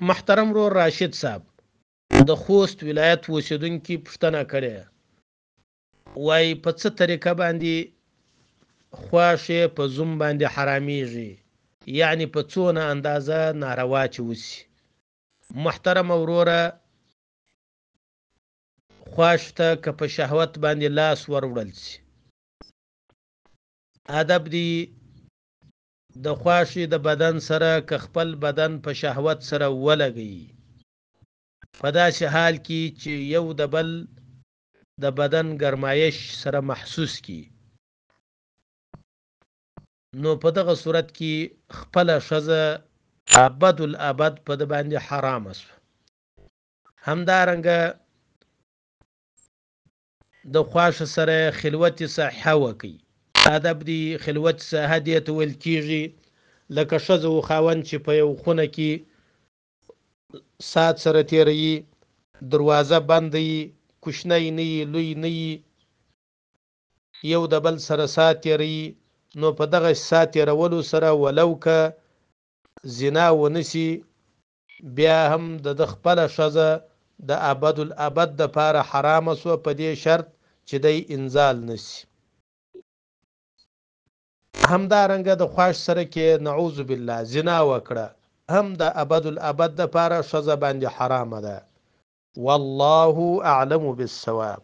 محترم رو راشد صاحب د خوست ولایت اوسیدونکي پوښتنه کړې وای په څه طریقه باندې خواښې په زوم باندې حرامیږي، یعنی په څونه اندازه ناروا چې وسی. محترم وروره خواښ ته که په شهوت باندې لاس وروړل سي، ادب دی د خواښې د بدن سره که خپل بدن په شهوت سره ولګي، په داسې حال کې چې یو د بل د بدن ګرمایش سره محسوس کی، نو په دغه صورت کې خپل ښځه ابد الابد په د باندې حرام شو. همدارنګه د خواښ سره خلوت صحه وکي، ادب دی خلوت صحه دې ته ویل کیږي لکه ښځه او خاوند چې په یو خونه کې سات سره تیروي، دروازه بنده وي، کوچنی نه وي لوی نه وي، یو د بل سره سات تیروي، نو په دغه سات تیرولو سره ولو که زنا ونسی بیا هم د خپله ښځه د ابد الابد دپاره حرامه سوه، په دې شرط چې دی انزال نسی. همدارنګه د خواښ سره کې نعوذ بالله زنا وکړه هم د ابد الابد دپاره ښځه باندې حرامه ده. والله اعلم بالصواب.